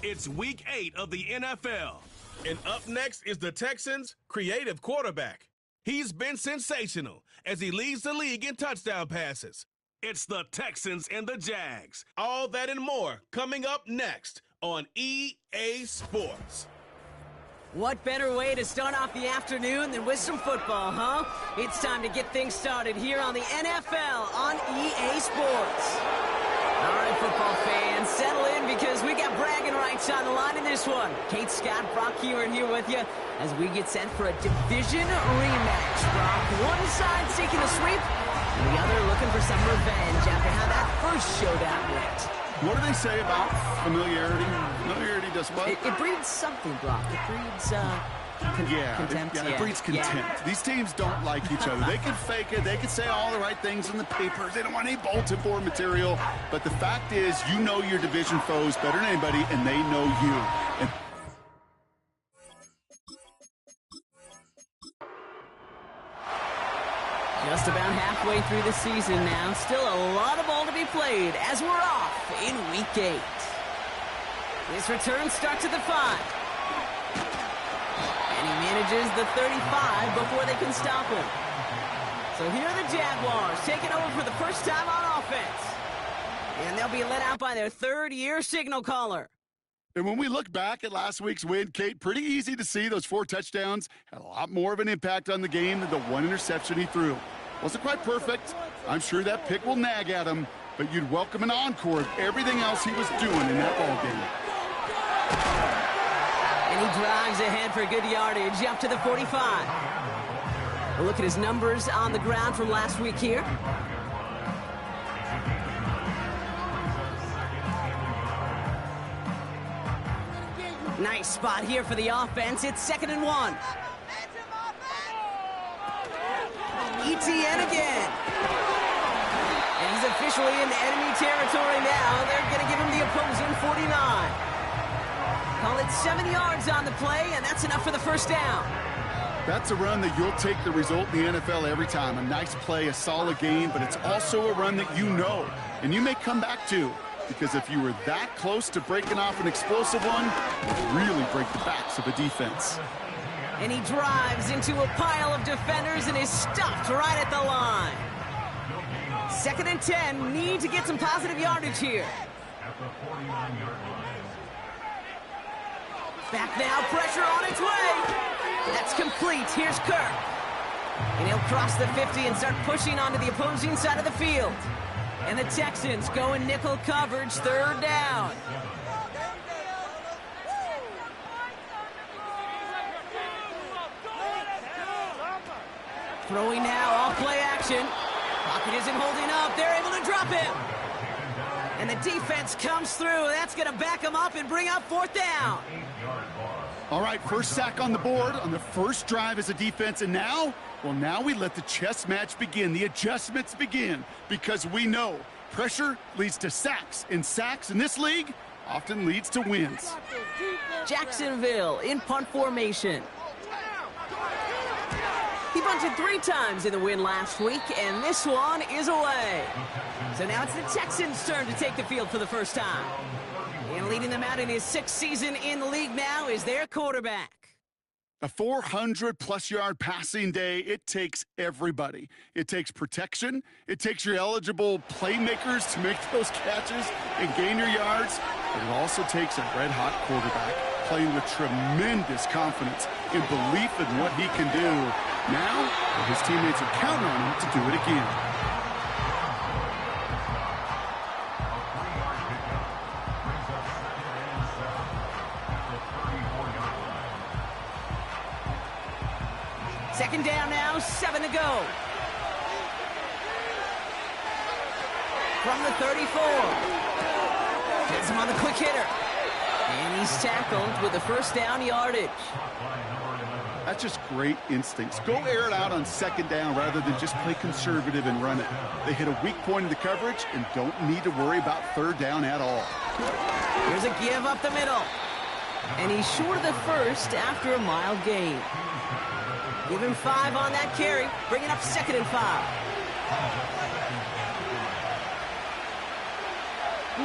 It's week 8 of the NFL. And up next is the Texans' creative quarterback. He's been sensational as he leads the league in touchdown passes. It's the Texans and the Jags. All that and more coming up next on EA Sports. What better way to start off the afternoon than with some football, huh? It's time to get things started here on the NFL on EA Sports. All right, football fans, settle in because we got bragging rights on the line in this one. Kate, Scott, Brock Hewitt here with you as we get set for a division rematch. Brock, one side seeking a sweep, and the other looking for some revenge after how that first showdown went. What do they say about familiarity? Familiarity does what? It breeds something, Brock. It breeds, contempt. It breeds contempt. Yeah. These teams don't like each other. They can fake it. They can say all the right things in the papers. They don't want any bulletin board material. But the fact is, you know your division foes better than anybody, and they know you. And just about halfway through the season now. Still a lot of ball to be played as we're off in week 8. This return starts at the 5. And he manages the 35 before they can stop him. So here are the Jaguars taking over for the first time on offense. And they'll be led out by their third-year signal caller. And when we look back at last week's win, Kate, pretty easy to see those 4 touchdowns had a lot more of an impact on the game than the 1 interception he threw. Wasn't quite perfect. I'm sure that pick will nag at him, but you'd welcome an encore of everything else he was doing in that ballgame. And he drives ahead for good yardage up to the 45. We'll look at his numbers on the ground from last week here. Nice spot here for the offense. It's 2nd and 1. ETN again. And he's officially in enemy territory now. They're going to give him the opposing 49. Call it 7 yards on the play, and that's enough for the first down. That's a run that you'll take the result in the NFL every time. A nice play, a solid game, but it's also a run that you know, and you may come back to. Because if you were that close to breaking off an explosive one, it would really break the backs of a defense. And he drives into a pile of defenders and is stopped right at the line. 2nd and 10, need to get some positive yardage here. Back now, pressure on its way. That's complete. Here's Kirk. And he'll cross the 50 and start pushing onto the opposing side of the field. And the Texans go in nickel coverage, 3rd down. Throwing now, all play action. Pocket isn't holding up. They're able to drop him. And the defense comes through. That's going to back him up and bring up 4th down. All right, first sack on the board on the first drive as a defense. And now, well, now we let the chess match begin. The adjustments begin because we know pressure leads to sacks. And sacks in this league often leads to wins. Jacksonville in punt formation. He bunted 3 times in the win last week, and this one is away. So now it's the Texans' turn to take the field for the first time. And leading them out in his 6th season in the league now is their quarterback. A 400-plus yard passing day, it takes everybody. It takes protection. It takes your eligible playmakers to make those catches and gain your yards. But it also takes a red-hot quarterback playing with tremendous confidence and belief in what he can do. Now, his teammates are counting on him to do it again. Second down now, 7 to go. From the 34. Gets him on the quick hitter. And he's tackled with the first down yardage. That's just great instincts. Go air it out on 2nd down rather than just play conservative and run it. They hit a weak point in the coverage and don't need to worry about 3rd down at all. Here's a give up the middle. And he's short of the first after a mild gain. Give him 5 on that carry. Bring it up 2nd and 5.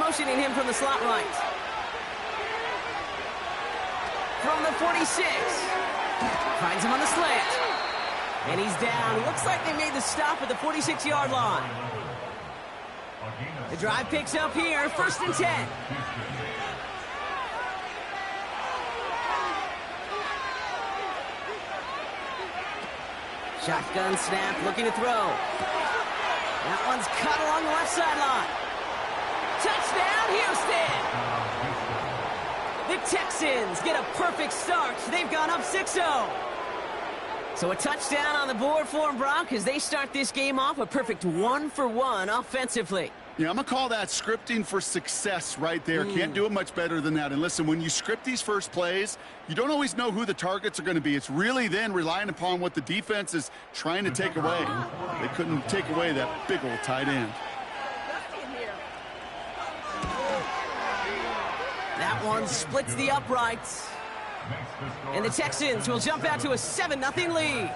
Motioning him from the slot right. the 46. Finds him on the slant. And he's down. Looks like they made the stop at the 46-yard line. The drive picks up here, 1st and 10. Shotgun snap, looking to throw. That one's cut along the left sideline. Touchdown, Houston! The Texans get a perfect start. They've gone up 6-0. So a touchdown on the board for them, Brock, as they start this game off a perfect 1-for-1 offensively. Yeah, I'm going to call that scripting for success right there. Can't do it much better than that. And listen, when you script these first plays, you don't always know who the targets are going to be. It's really then relying upon what the defense is trying to take away. They couldn't take away that big old tight end. That one splits the uprights. And the Texans will jump out to a 7-0 lead.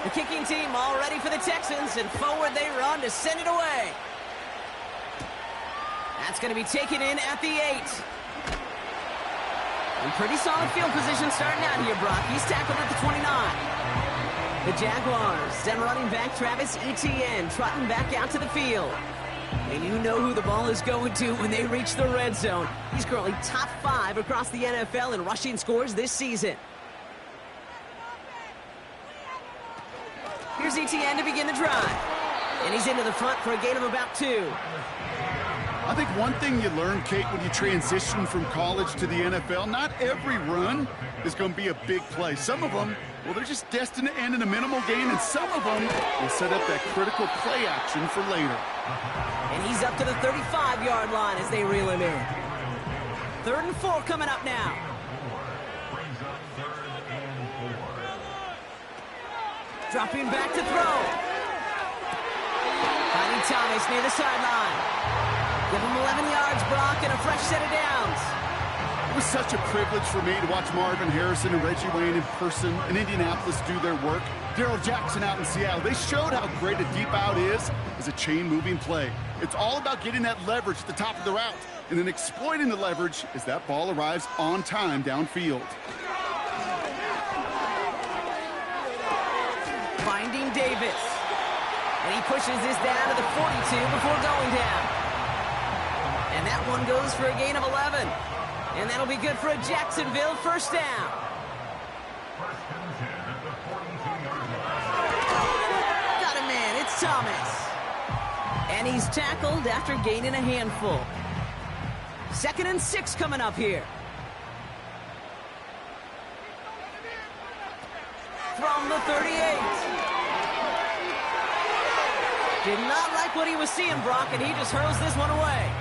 The kicking team all ready for the Texans, and forward they run to send it away. That's going to be taken in at the 8. In pretty solid field position starting out here, Brock. He's tackled at the 29. The Jaguars send running back Travis Etienne trotting back out to the field. And you know who the ball is going to when they reach the red zone. He's currently top 5 across the NFL in rushing scores this season. Here's Etienne to begin the drive. And he's into the front for a gain of about 2. I think one thing you learn, Kate, when you transition from college to the NFL, not every run is going to be a big play. Some of them, well, they're just destined to end in a minimal gain, and some of them will set up that critical play action for later. And he's up to the 35-yard line as they reel him in. 3rd and 4 coming up now. Dropping back to throw. Finding Thomas near the sideline. Give him 11 yards, Brock, and a fresh set of downs. It was such a privilege for me to watch Marvin Harrison and Reggie Wayne in person in Indianapolis do their work. Darrell Jackson out in Seattle. They showed how great a deep out is as a chain-moving play. It's all about getting that leverage at the top of the route and then exploiting the leverage as that ball arrives on time downfield. Finding Davis. And he pushes this down to the 42 before going down. And that one goes for a gain of 11. And that'll be good for a Jacksonville 1st down. Got a man, it's Thomas. And he's tackled after gaining a handful. 2nd and 6 coming up here. From the 38. Did not like what he was seeing, Brock, and he just hurls this one away.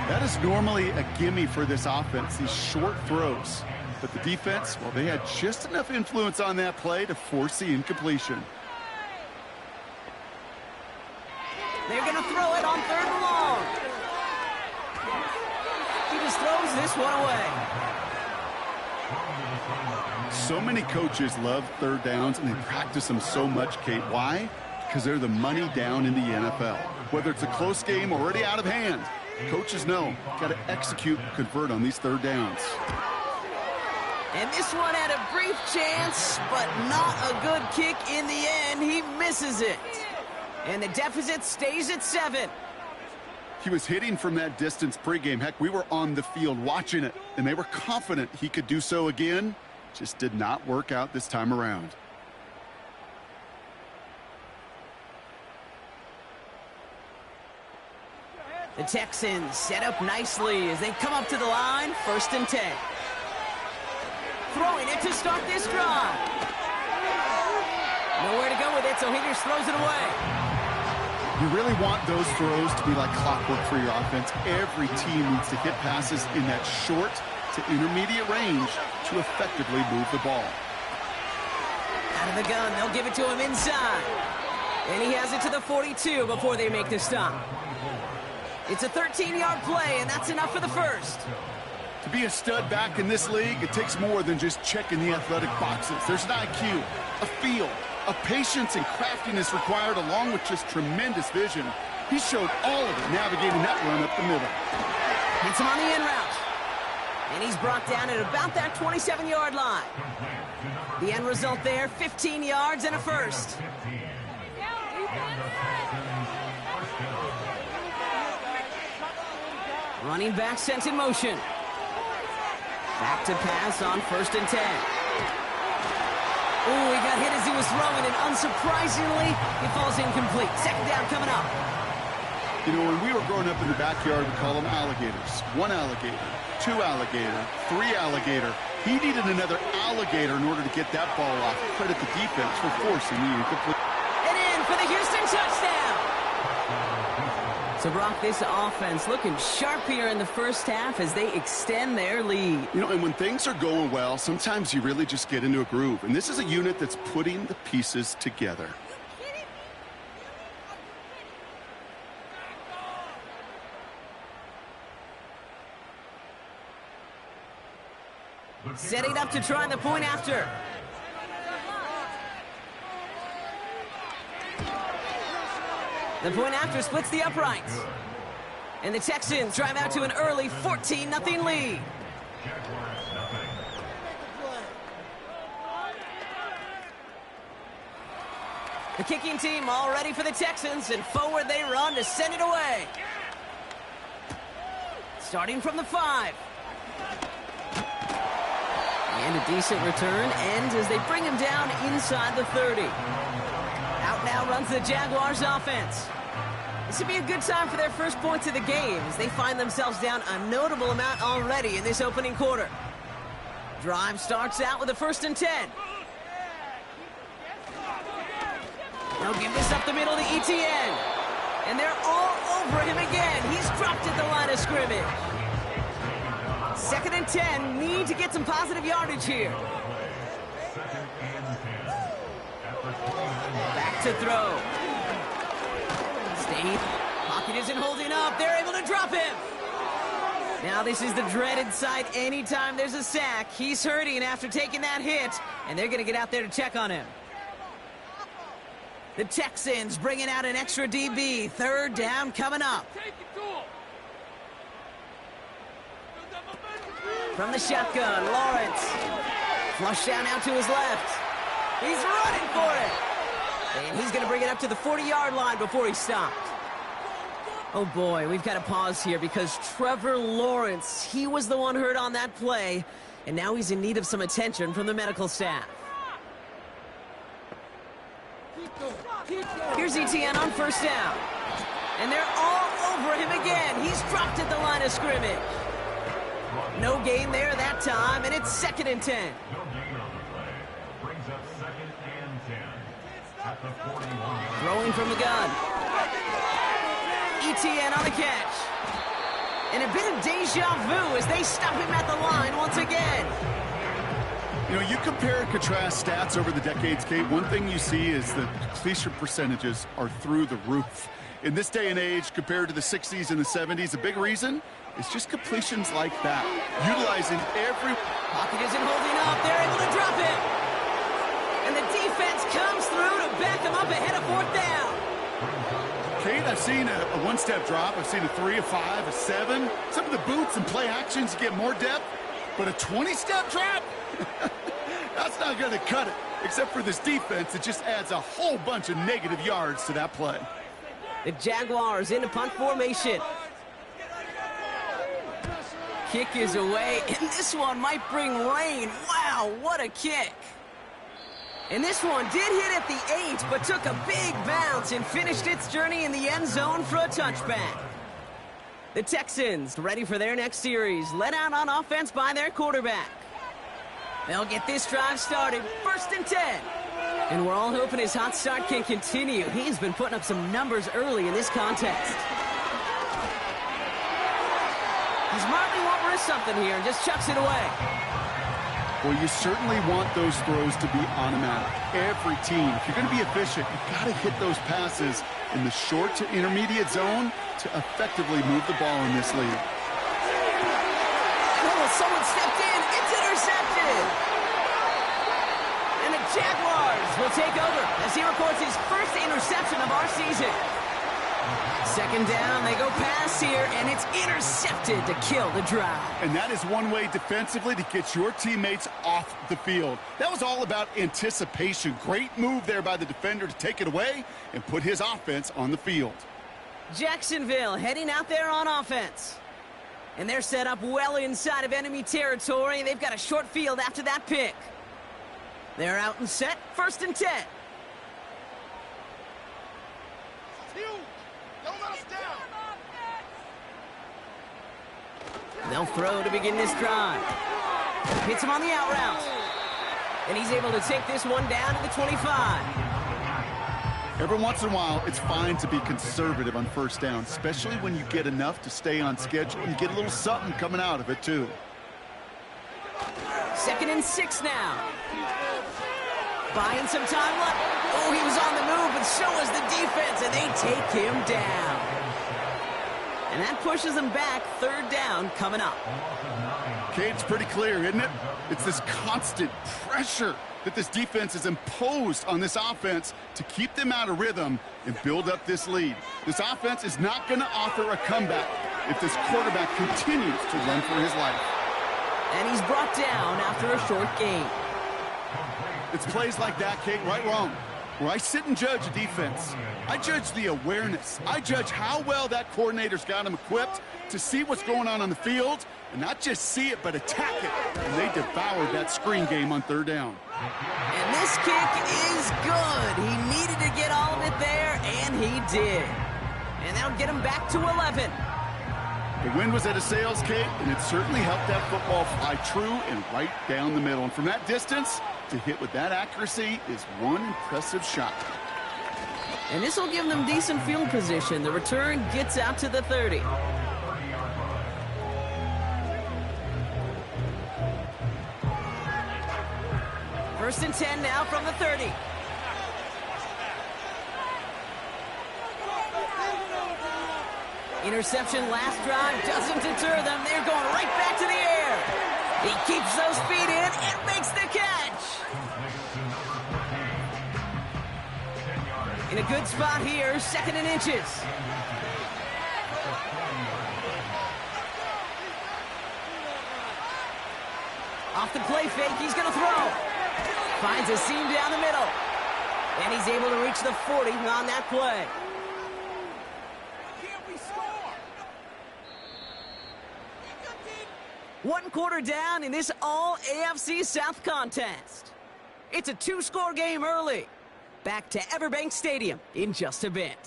That is normally a gimme for this offense, these short throws. But the defense, well, they had just enough influence on that play to force the incompletion. They're going to throw it on 3rd and long. He just throws this one away. So many coaches love 3rd downs, and they practice them so much, Kate. Why? Because they're the money down in the NFL. Whether it's a close game already out of hand, coaches know, got to execute and convert on these 3rd downs. And this one had a brief chance, but not a good kick in the end. He misses it. And the deficit stays at 7. He was hitting from that distance pregame. Heck, we were on the field watching it, and they were confident he could do so again. Just did not work out this time around. The Texans set up nicely as they come up to the line, 1st and 10. Throwing it to start this drive. Nowhere to go with it, so he just throws it away. You really want those throws to be like clockwork for your offense. Every team needs to hit passes in that short to intermediate range to effectively move the ball. Out of the gun, they'll give it to him inside. And he has it to the 42 before they make the stop. It's a 13-yard play, and that's enough for the 1st. To be a stud back in this league, it takes more than just checking the athletic boxes. There's an IQ, a feel, a patience and craftiness required, along with just tremendous vision. He showed all of it navigating that run up the middle. Hits him on the in route. And he's brought down at about that 27-yard line. The end result there, 15 yards and a first. Running back sent in motion. Back to pass on 1st and 10. Ooh, he got hit as he was throwing, and unsurprisingly, he falls incomplete. 2nd down coming up. You know, when we were growing up in the backyard, we call them alligators. 1 alligator, 2 alligator, 3 alligator. He needed another alligator in order to get that ball off. Credit the defense for forcing the incomplete. And in for the Houston touchdown. So, Brock, this offense looking sharp here in the first half as they extend their lead. You know, and when things are going well, sometimes you really just get into a groove. And this is a unit that's putting the pieces together. Setting up to try the point after. The point after splits the uprights. And the Texans drive out to an early 14-0 lead. The kicking team all ready for the Texans, and forward they run to send it away. Starting from the 5. And a decent return ends as they bring him down inside the 30. Out now runs the Jaguars offense. This would be a good time for their first points of the game as they find themselves down a notable amount already in this opening quarter. Drive starts out with a 1st and 10. They'll give this up the middle to ETN. And they're all over him again. He's dropped at the line of scrimmage. 2nd and 10, need to get some positive yardage here. Back to throw. Steve, pocket isn't holding up. They're able to drop him. Now this is the dreaded sight anytime there's a sack. He's hurting after taking that hit, and they're going to get out there to check on him. The Texans bringing out an extra DB. 3rd down coming up. From the shotgun, Lawrence. Flush down out to his left. He's running for it. And he's going to bring it up to the 40-yard line before he's stopped. Oh, boy, we've got to pause here because Trevor Lawrence, he was the one hurt on that play, and now he's in need of some attention from the medical staff. Here's ETN on 1st down. And they're all over him again. He's dropped at the line of scrimmage. No gain there that time, and it's 2nd and 10. Throwing from the gun. ETN on the catch. And a bit of deja vu as they stop him at the line once again. You know, you compare and contrast stats over the decades, Kate. One thing you see is that completion percentages are through the roof. In this day and age, compared to the 60s and the 70s, a big reason is just completions like that. Utilizing every... Pocket isn't holding up. They're able to drop him. And the defense comes through to back him up ahead of 4th down. Kate, I've seen a one-step drop. I've seen a 3, a 5, a 7. Some of the boots and play actions get more depth. But a 20-step drop? That's not going to cut it. Except for this defense, it just adds a whole bunch of negative yards to that play. The Jaguars into punt formation. Kick is away, and this one might bring rain. Wow, what a kick. And this one did hit at the 8, but took a big bounce and finished its journey in the end zone for a touchback. The Texans ready for their next series, led out on offense by their quarterback. They'll get this drive started, 1st and 10. And we're all hoping his hot start can continue. He's been putting up some numbers early in this contest. He smartly won't risk something here and just chucks it away. Well, you certainly want those throws to be automatic. Every team, if you're going to be efficient, you've got to hit those passes in the short to intermediate zone to effectively move the ball in this league. Oh, someone stepped in. It's intercepted. And the Jaguars will take over as he records his first interception of our season. Second down, they go pass here, and it's intercepted to kill the drive. And that is one way defensively to get your teammates off the field. That was all about anticipation. Great move there by the defender to take it away and put his offense on the field. Jacksonville heading out there on offense. And they're set up well inside of enemy territory. They've got a short field after that pick. They're out and set, 1st and 10. Don't let us down. They'll throw to begin this drive. Hits him on the out route. And he's able to take this one down to the 25. Every once in a while, it's fine to be conservative on 1st down, especially when you get enough to stay on schedule and you get a little something coming out of it, too. 2nd and 6 now. Buying some time left. Oh, he was on the move, but so was the defense, and they take him down. And that pushes them back. 3rd down coming up. Okay, it's pretty clear, isn't it? It's this constant pressure that this defense has imposed on this offense to keep them out of rhythm and build up this lead. This offense is not going to offer a comeback if this quarterback continues to run for his life. And he's brought down after a short gain. It's plays like that, Kate, right wrong, where I sit and judge a defense. I judge the awareness. I judge how well that coordinator's got him equipped to see what's going on the field, and not just see it, but attack it. And they devoured that screen game on 3rd down. And this kick is good. He needed to get all of it there, and he did. And that'll get him back to 11. The wind was at a sails, Kate, and it certainly helped that football fly true and right down the middle. And from that distance, to hit with that accuracy is one impressive shot. And this will give them decent field position. The return gets out to the 30. First and 10 now from the 30. Interception last drive doesn't deter them. They're going right back to the air. He keeps those feet in and makes the catch. In a good spot here, 2nd and inches. Off the play fake, he's going to throw. Finds a seam down the middle. And he's able to reach the 40 on that play. One quarter down in this all-AFC South contest. It's a 2-score game early. Back to Everbank Stadium in just a bit.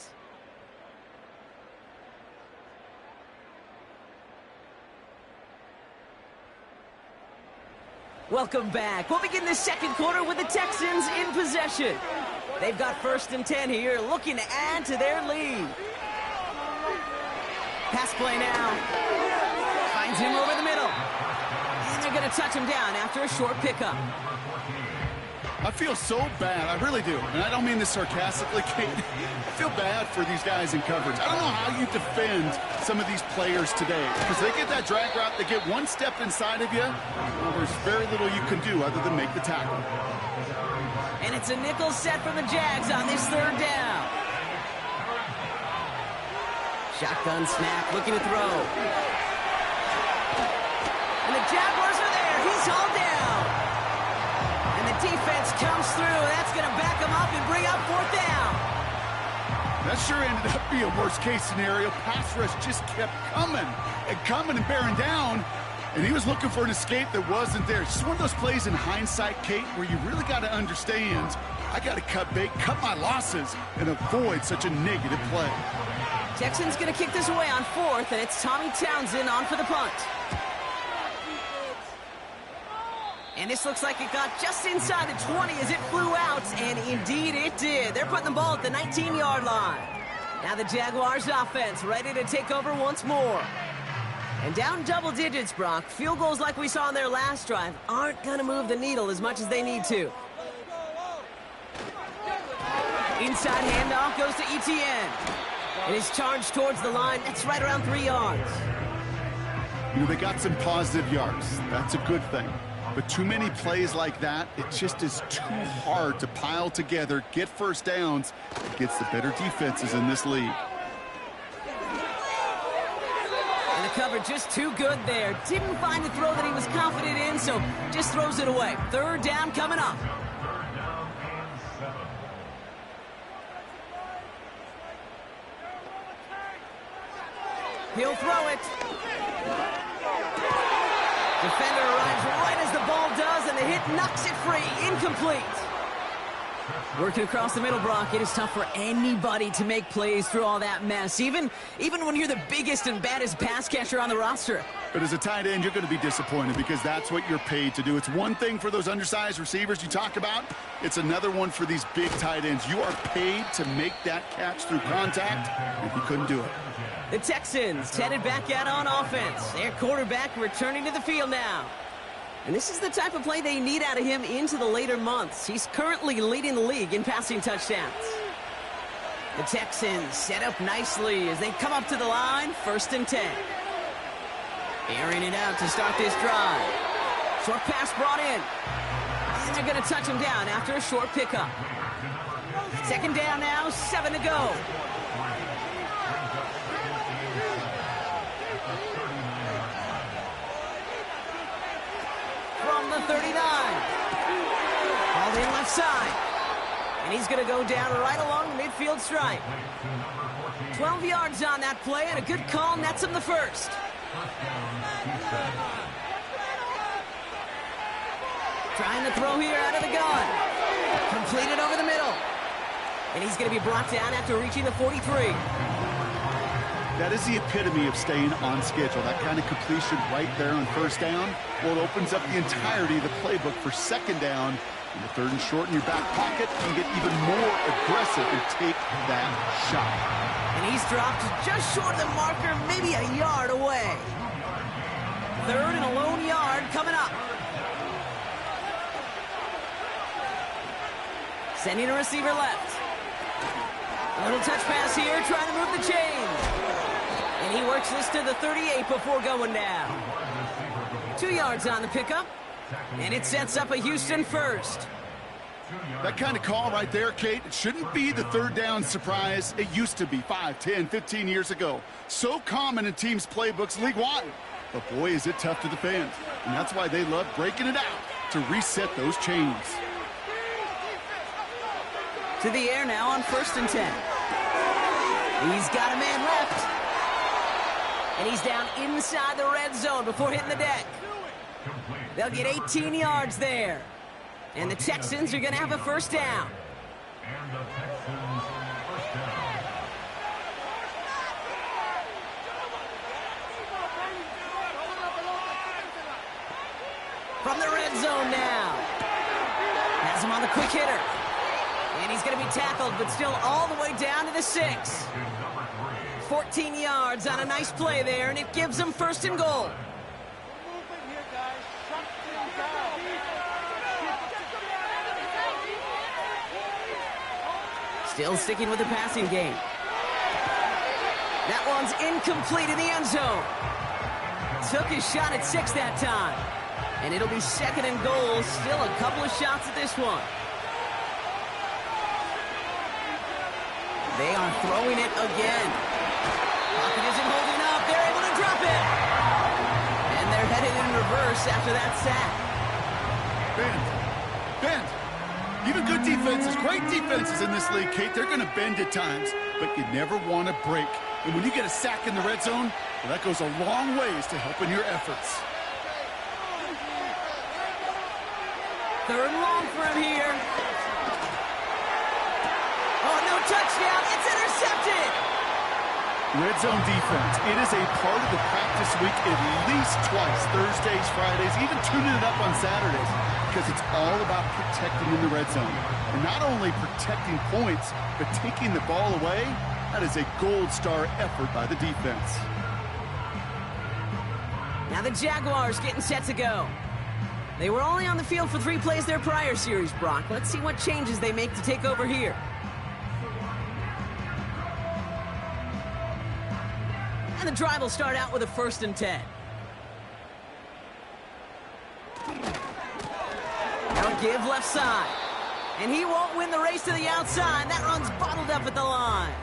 Welcome back. We'll begin the 2nd quarter with the Texans in possession. They've got 1st and 10 here, looking to add to their lead. Pass play now. Finds him over the middle. And they're going to touch him down after a short pickup. I feel so bad. I really do. And I don't mean this sarcastically, Kate. I feel bad for these guys in coverage. I don't know how you defend some of these players today. Because they get that drag route, they get one step inside of you, well, there's very little you can do other than make the tackle. And it's a nickel set from the Jags on this 3rd down. Shotgun snap, looking to throw. And the Jaguars are there. He's hauled down. And the defense comes through. That's going to back him up and bring up 4th down. That sure ended up being a worst-case scenario. Pass rush just kept coming and bearing down. And he was looking for an escape that wasn't there. It's just one of those plays in hindsight, Kate, where you really got to understand, I got to cut bait, cut my losses, and avoid such a negative play. Texans going to kick this away on 4th, and it's Tommy Townsend on for the punt. And this looks like it got just inside the 20 as it flew out, and indeed it did. They're putting the ball at the 19-yard line. Now the Jaguars offense ready to take over once more. And down double digits, Brock. Field goals like we saw on their last drive aren't going to move the needle as much as they need to. Inside handoff goes to Etienne. And is charged towards the line. That's right around 3 yards. You know, they got some positive yards. That's a good thing. But too many plays like that, it just is too hard to pile together, get 1st downs against the better defenses in this league. the cover just too good there. Didn't find the throw that he was confident in, so just throws it away. Third down coming up. He'll throw it. Defender arrives right as the ball does, and the hit knocks it free. Incomplete. Working across the middle, Brock, it is tough for anybody to make plays through all that mess, even when you're the biggest and baddest pass catcher on the roster. But as a tight end, you're going to be disappointed because that's what you're paid to do. It's one thing for those undersized receivers you talk about. It's another one for these big tight ends. You are paid to make that catch through contact, and he couldn't do it. The Texans headed back out on offense. Their quarterback returning to the field now. And this is the type of play they need out of him into the later months. He's currently leading the league in passing touchdowns. The Texans set up nicely as they come up to the line, 1st and 10. Airing it out to start this drive. Short pass brought in. And they're going to touch him down after a short pickup. 2nd down now, 7 to go. From the 39. Called in left side. And he's going to go down right along the midfield stripe. 12 yards on that play, and a good call nets him the first. Trying to throw here out of the gun. Completed over the middle. And he's going to be brought down after reaching the 43. That is the epitome of staying on schedule. That kind of completion right there on 1st down. Well, it opens up the entirety of the playbook for 2nd down. And the 3rd and short in your back pocket, you can get even more aggressive and take that shot. And he's dropped just short of the marker, maybe a yard away. 3rd and a lone yard coming up. Sending a receiver left. A little touch pass here, trying to move the chains. And he works this to the 38 before going down. 2 yards on the pickup. And it sets up a Houston 1st. That kind of call right there, Kate, it shouldn't be the 3rd down surprise. It used to be 5, 10, 15 years ago. So common in teams' playbooks league-wide. But boy, is it tough to defend. And that's why they love breaking it out to reset those chains. To the air now on 1st and 10. He's got a man left. And he's down inside the red zone before hitting the deck. They'll get 18 yards there. And the Texans are going to have a 1st down. From the red zone now. Has him on the quick hitter. And he's going to be tackled, but still all the way down to the 6. 14 yards on a nice play there, and it gives them 1st and goal. Still sticking with the passing game. That one's incomplete in the end zone. Took his shot at 6 that time. And it'll be 2nd and goal. Still a couple of shots at this one. They are throwing it again. Pocket isn't holding up. They're able to drop it. And they're headed in reverse after that sack. Bend. Even good defenses, great defenses in this league, Kate, they're going to bend at times, but you never want to break. And when you get a sack in the red zone, well, that goes a long ways to helping your efforts. 3rd and long for him here. Oh, no touchdown. It's intercepted. Red zone defense, it is a part of the practice week at least twice, Thursdays, Fridays, even tuning it up on Saturdays, because it's all about protecting in the red zone. And not only protecting points, but taking the ball away, that is a gold star effort by the defense. Now the Jaguars getting set to go. They were only on the field for 3 plays their prior series, Brock. Let's see what changes they make to take over here. And the drive will start out with a 1st and 10. They'll give left side. And he won't win the race to the outside. That run's bottled up at the line.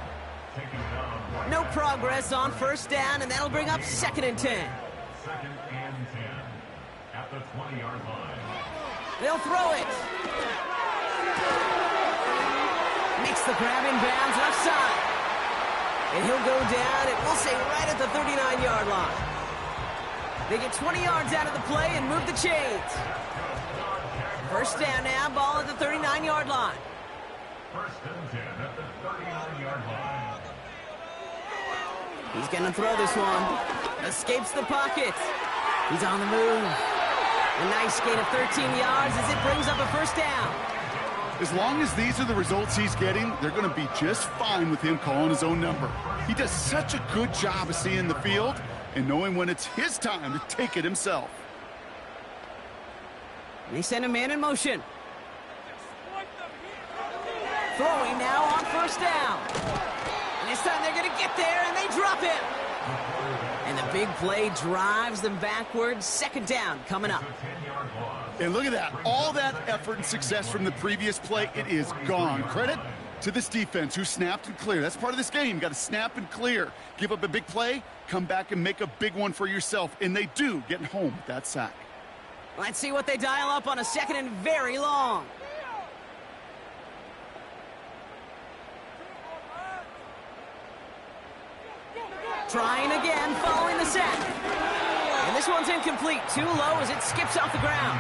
No progress on first down, and that'll bring up 2nd and 10. 2nd and 10 at the 20-yard line. They'll throw it. Makes the grab in bounds left side. And he'll go down, and we'll say right at the 39-yard line. They get 20 yards out of the play and move the chains. First down now, ball at the 39-yard line. 1st and 10 at the 39-yard line. He's going to throw this one. Escapes the pocket. He's on the move. A nice gain of 13 yards as it brings up a first down. As long as these are the results he's getting, they're going to be just fine with him calling his own number. He does such a good job of seeing the field and knowing when it's his time to take it himself. They send a man in motion. Throwing now on first down. And this time they're going to get there, and they drop him. And the big play drives them backwards. 2nd down coming up. And look at that. All that effort and success from the previous play, it is gone. Credit to this defense who snapped and cleared. That's part of this game. You got to snap and clear. Give up a big play, come back and make a big one for yourself. And they do, getting home with that sack. Let's see what they dial up on a 2nd and very long. Trying again, following the sack. And this one's incomplete. Too low as it skips off the ground.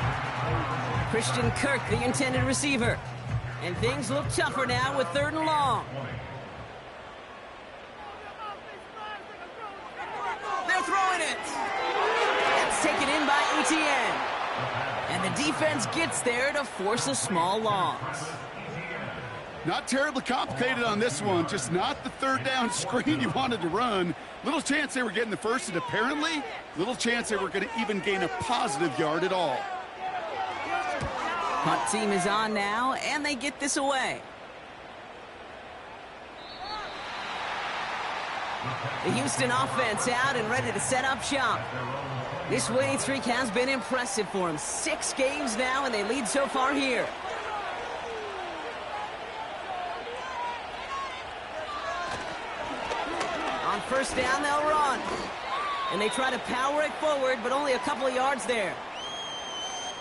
Christian Kirk, the intended receiver. And things look tougher now with 3rd and long. They're throwing it. That's taken in by Etienne. And the defense gets there to force a small loss. Not terribly complicated on this one, just not the 3rd down screen you wanted to run. Little chance they were getting the first, and apparently little chance they were going to even gain a positive yard at all. Punt team is on now, and they get this away. The Houston offense out and ready to set up shop. This winning streak has been impressive for them. 6 games now, and they lead so far here. On first down, they'll run. And they try to power it forward, but only a couple of yards there.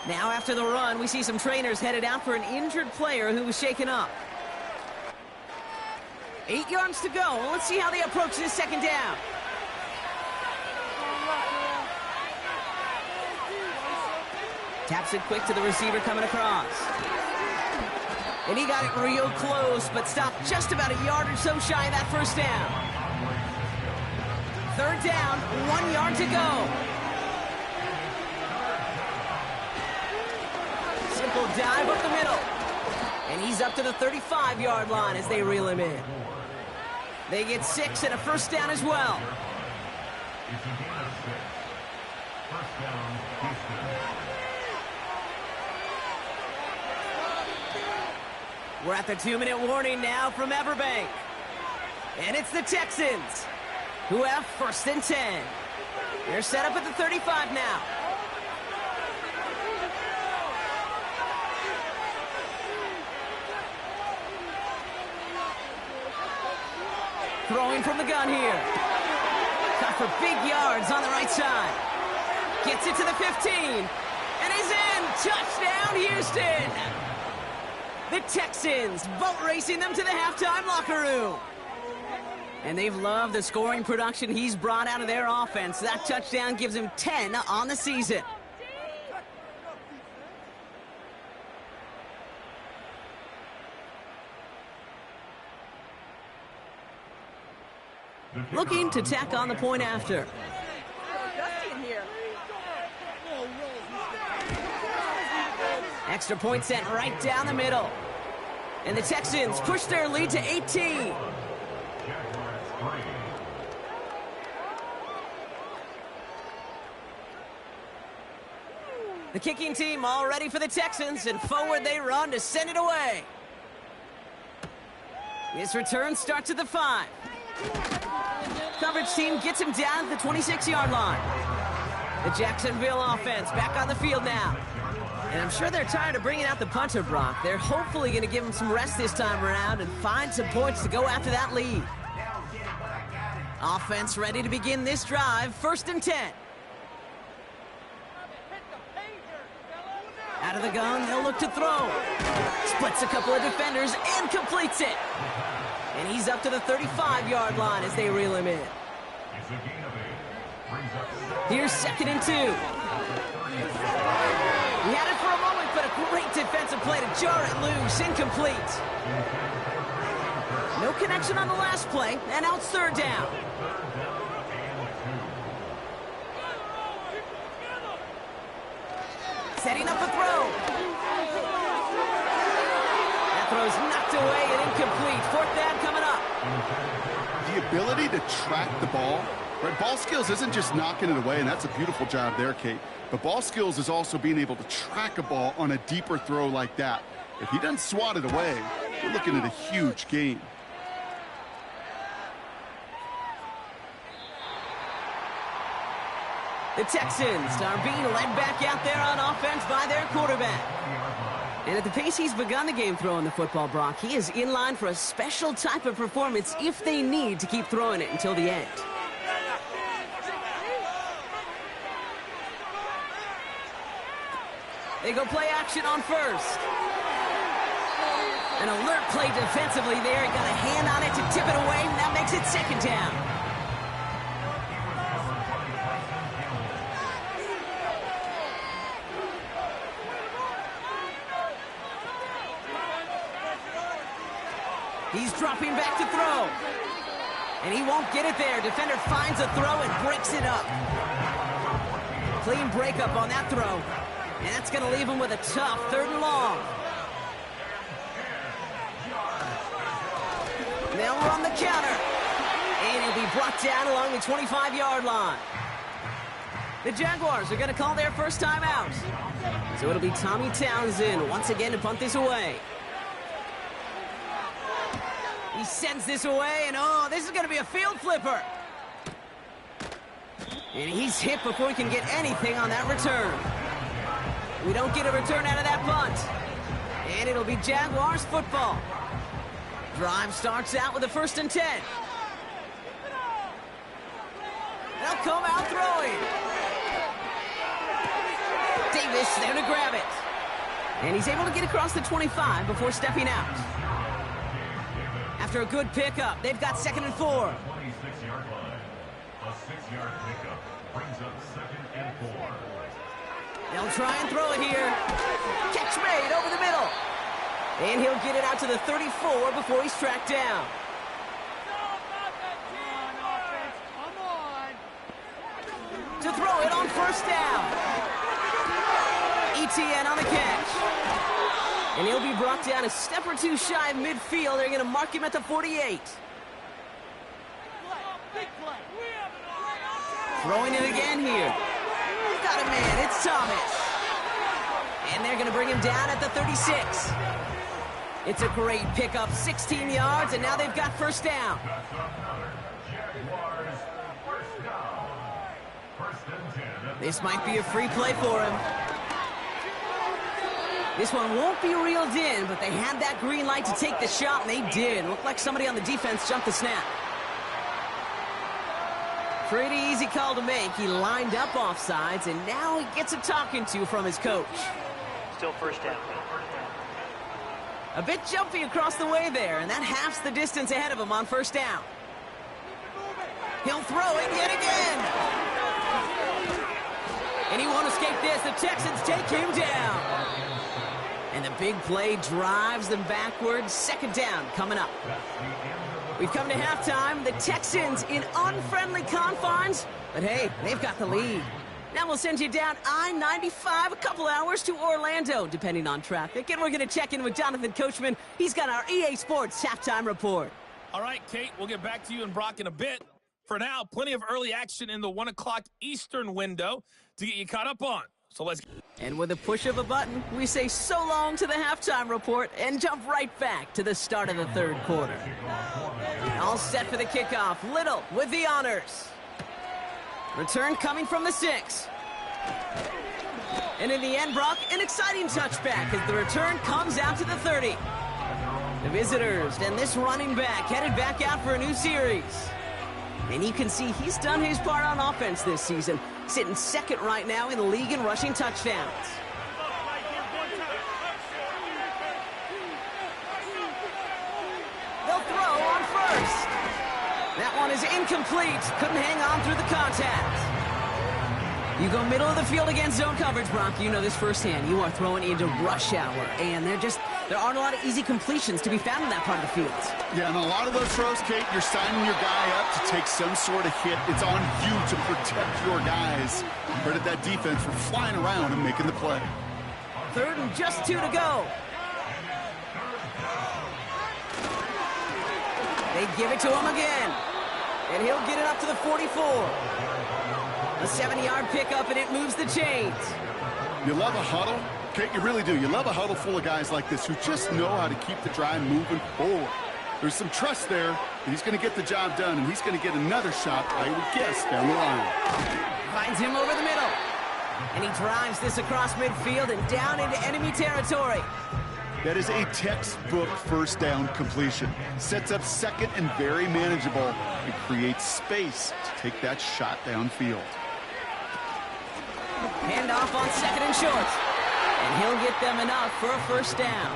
Now after the run, we see some trainers headed out for an injured player who was shaken up. 8 yards to go. Let's see how they approach this 2nd down. Taps it quick to the receiver coming across. And he got it real close, but stopped just about a yard or so shy of that first down. 3rd down, 1 yard to go. Simple dive up the middle. And he's up to the 35-yard line as they reel him in. They get 6 and a first down as well. We're at the 2-minute warning now from Everbank. And it's the Texans who have 1st and 10. They're set up at the 35 now. Throwing from the gun here. Cut for big yards on the right side. Gets it to the 15. And he's in. Touchdown, Houston. The Texans boat racing them to the halftime locker room. And they've loved the scoring production he's brought out of their offense. That touchdown gives him 10 on the season. Looking to tack on the point after. Extra point sent right down the middle. And the Texans push their lead to 18. The kicking team all ready for the Texans, and forward they run to send it away. This return starts at the 5. Coverage team gets him down at the 26-yard line. The Jacksonville offense back on the field now. And I'm sure they're tired of bringing out the punter, Brock. They're hopefully going to give him some rest this time around and find some points to go after that lead. Offense ready to begin this drive. 1st and 10. Out of the gun, they'll look to throw. Splits a couple of defenders and completes it. And he's up to the 35-yard line as they reel him in. Here's 2nd and 2. He had it for a moment, but a great defensive play to jar it loose. Incomplete. No connection on the last play, and now it's 3rd down. Setting up a throw. That throw's knocked away and incomplete. 4th down coming up. The ability to track the ball, right? Ball skills isn't just knocking it away, and that's a beautiful job there, Kate. But ball skills is also being able to track a ball on a deeper throw like that. If he doesn't swat it away, we're looking at a huge gain. The Texans are being led back out there on offense by their quarterback. And at the pace he's begun the game throwing the football, Brock, he is in line for a special type of performance if they need to keep throwing it until the end. They go play action on 1st. An alert play defensively there. Got a hand on it to tip it away, and that makes it 2nd down. He's dropping back to throw. And he won't get it there. Defender finds a throw and breaks it up. Clean breakup on that throw. And that's going to leave him with a tough 3rd and long. They'll run the counter. And he'll be brought down along the 25-yard line. The Jaguars are going to call their first time out. So it'll be Tommy Townsend once again to punt this away. He sends this away, and oh, this is going to be a field flipper. And he's hit before he can get anything on that return. We don't get a return out of that punt. And it'll be Jaguars football. Drive starts out with a 1st and 10. They'll come out throwing. Davis there to grab it. And he's able to get across the 25 before stepping out. After a good pickup, they've got 2nd and 4. 26-yard line. A 6-yard pickup brings up 2nd and 4. They'll try and throw it here. Catch made over the middle. And he'll get it out to the 34 before he's tracked down. To throw it on 1st down. ETN on the catch. And he'll be brought down a step or two shy of midfield. They're going to mark him at the 48. Throwing it again here. Got a man. It's Thomas. And they're going to bring him down at the 36. It's a great pickup, 16 yards, and now they've got 1st down. This might be a free play for him. This one won't be reeled in, but they had that green light to take the shot, and they did. Looked like somebody on the defense jumped the snap. Pretty easy call to make. He lined up offsides, and now he gets a talking to from his coach. Still 1st down. A bit jumpy across the way there, and that halves the distance ahead of him on 1st down. He'll throw it yet again. And he won't escape this. The Texans take him down. And the big play drives them backwards. 2nd down coming up. We've come to halftime. The Texans in unfriendly confines. But hey, they've got the lead. Now we'll send you down I-95 a couple hours to Orlando, depending on traffic. And we're going to check in with Jonathan Coachman. He's got our EA Sports halftime report. All right, Kate, we'll get back to you and Brock in a bit. For now, plenty of early action in the 1 o'clock Eastern window to get you caught up on. So let's get... And with a push of a button, we say so long to the halftime report and jump right back to the start of the 3rd quarter. All set for the kickoff. Little with the honors. Return coming from the 6. And in the end, Brock, an exciting touchback as the return comes out to the 30. The visitors and this running back headed back out for a new series. And you can see he's done his part on offense this season, sitting second right now in the league in rushing touchdowns. They'll throw on first. That one is incomplete. Couldn't hang on through the contact. You go middle of the field against zone coverage, Brock. You know this firsthand. You are throwing into rush hour, and there aren't a lot of easy completions to be found in that part of the field. Yeah, and a lot of those throws, Kate, you're signing your guy up to take some sort of hit. It's on you to protect your guys. Credit that defense for flying around and making the play. Third and just 2 to go. They give it to him again, and he'll get it up to the 44. A 70-yard pickup, and it moves the chains. You love a huddle? Kate, you really do. You love a huddle full of guys like this who just know how to keep the drive moving forward. There's some trust there that he's going to get the job done, and he's going to get another shot, I would guess, down the line. Finds him over the middle. And he drives this across midfield and down into enemy territory. That is a textbook first down completion. Sets up second and very manageable. It creates space to take that shot downfield. Hand off on second and short. And he'll get them enough for a first down.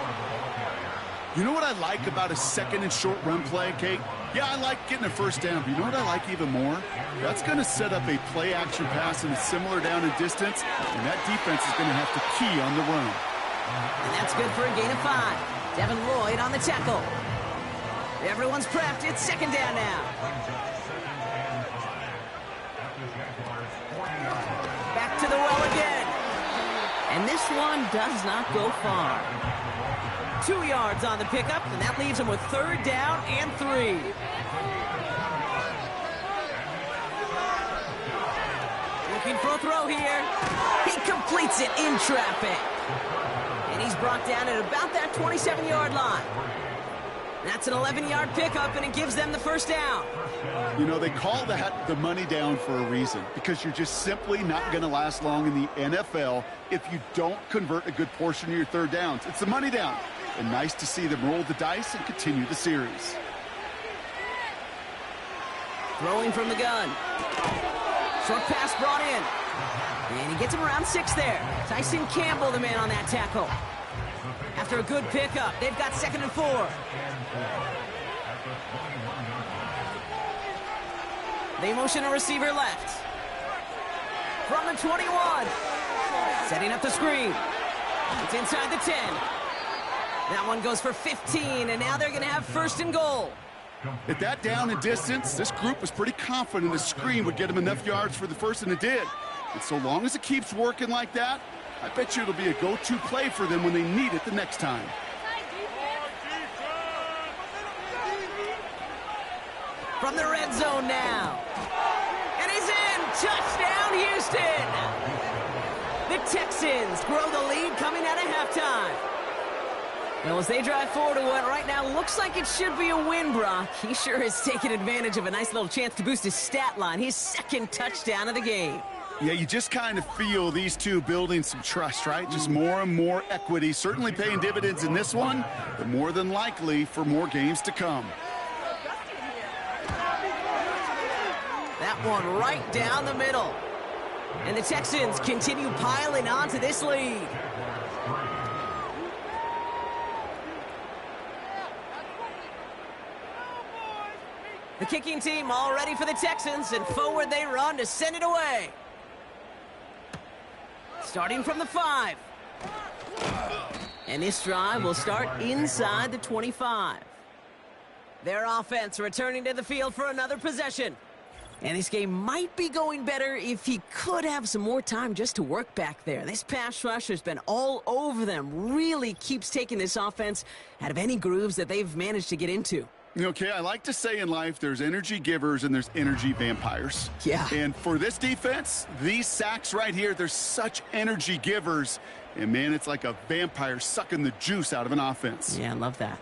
You know what I like about a second and short run play, Kate? Yeah, I like getting a first down, but you know what I like even more? That's going to set up a play-action pass in a similar down and distance, and that defense is going to have to key on the run. And that's good for a gain of 5. Devin Lloyd on the tackle. Everyone's prepped. It's second down now. Back to the well again. And this one does not go far. 2 yards on the pickup, and that leaves him with third down and 3. Looking for a throw here. He completes it in traffic. And he's brought down at about that 27-yard line. That's an 11-yard pickup, and it gives them the first down. You know, they call that the money down for a reason, because you're just simply not going to last long in the NFL if you don't convert a good portion of your third downs. It's the money down. And nice to see them roll the dice and continue the series. Throwing from the gun. Short pass brought in. And he gets him around 6 there. Tyson Campbell, the man on that tackle. After a good pickup, they've got second and 4. They motion a receiver left. From the 21. Setting up the screen. It's inside the 10. That one goes for 15, and now they're going to have first and goal. At that down and distance, this group was pretty confident the screen would get them enough yards for the first, and it did. And so long as it keeps working like that, I bet you it'll be a go-to play for them when they need it the next time. From the red zone now. And he's in! Touchdown, Houston! The Texans grow the lead coming out of halftime. Well, as they drive forward to what right now looks like it should be a win, Brock. He sure has taken advantage of a nice little chance to boost his stat line. His second touchdown of the game. Yeah, you just kind of feel these two building some trust, right? Just more and more equity. Certainly paying dividends in this one, but more than likely for more games to come. That one right down the middle. And the Texans continue piling on to this lead. The kicking team all ready for the Texans, and forward they run to send it away. Starting from the 5. And this drive will start inside the 25. Their offense returning to the field for another possession. And this game might be going better if he could have some more time just to work back there. This pass rush has been all over them. Really keeps taking this offense out of any grooves that they've managed to get into. Okay, I like to say in life there's energy givers and there's energy vampires. Yeah. And for this defense, these sacks right here, they're such energy givers. And, man, it's like a vampire sucking the juice out of an offense. Yeah, I love that.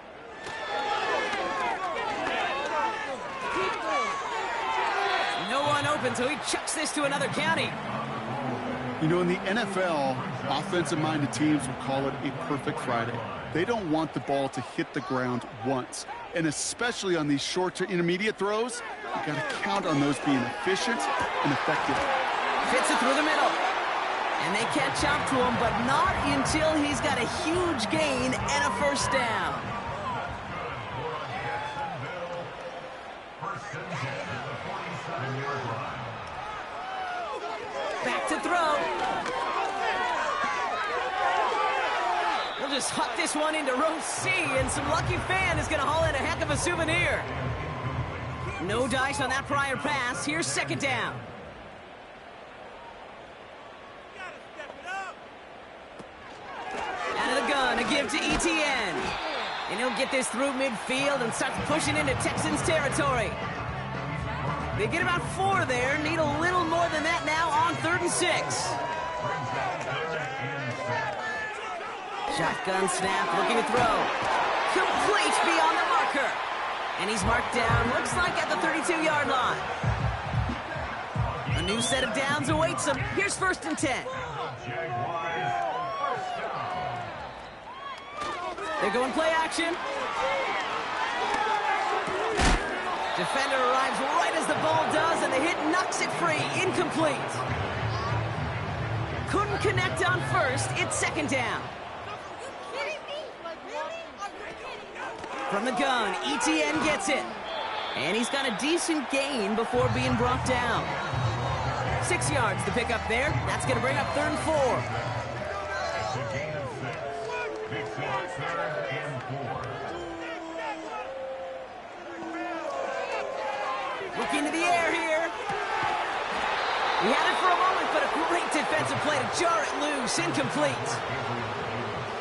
No one open, so he chucks this to another county. You know, in the NFL, offensive-minded teams will call it a perfect Friday. They don't want the ball to hit the ground once. and especially on these short to intermediate throws, you got to count on those being efficient and effective. Fits it through the middle. And they catch up to him, but not until he's got a huge gain and a first down. Back to throw. They'll just huck this one into row C, and some lucky fan is going to haul in a heck of a souvenir. No dice on that prior pass. Here's second down. Out of the gun, a give to ETN. And he'll get this through midfield and starts pushing into Texans territory. They get about 4 there, need a little more than that now on 3rd and 6. Shotgun snap, looking to throw. Complete beyond the marker. And he's marked down, looks like at the 32-yard line. A new set of downs awaits him. Here's 1st and 10. They're going play action. Defender arrives right as the ball does, and the hit knocks it free. Incomplete. Couldn't connect on 1st. It's 2nd down. From the gun, ETN gets it. And he's got a decent gain before being brought down. 6 yards to pick up there. That's going to bring up 3rd and 4. Look into the air here. He had it for a moment, but a great defensive play to jar it loose. Incomplete.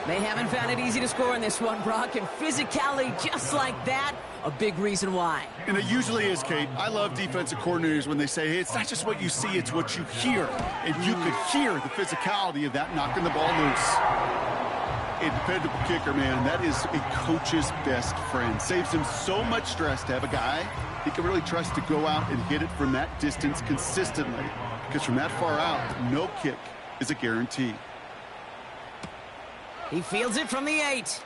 They haven't found it easy to score in this one, Brock, and physicality just like that, a big reason why. And it usually is, Kate. I love defensive coordinators when they say, hey, it's not just what you see, it's what you hear. And you could hear the physicality of that knocking the ball loose. A dependable kicker, man, that is a coach's best friend. Saves him so much stress to have a guy he can really trust to go out and hit it from that distance consistently. Because from that far out, no kick is a guarantee. He fields it from the 8.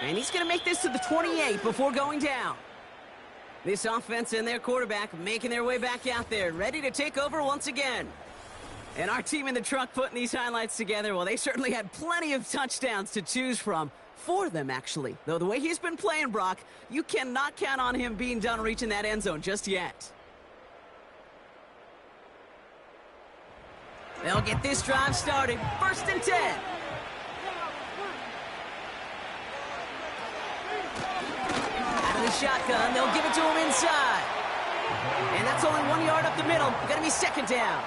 And he's going to make this to the 28 before going down. This offense and their quarterback making their way back out there, ready to take over once again. And our team in the truck putting these highlights together, well, they certainly had plenty of touchdowns to choose from. 4 of them, actually. Though the way he's been playing, Brock, you cannot count on him being done reaching that end zone just yet. They'll get this drive started. 1st and 10. Out of the shotgun, they'll give it to him inside. And that's only 1 yard up the middle. Going to be 2nd down.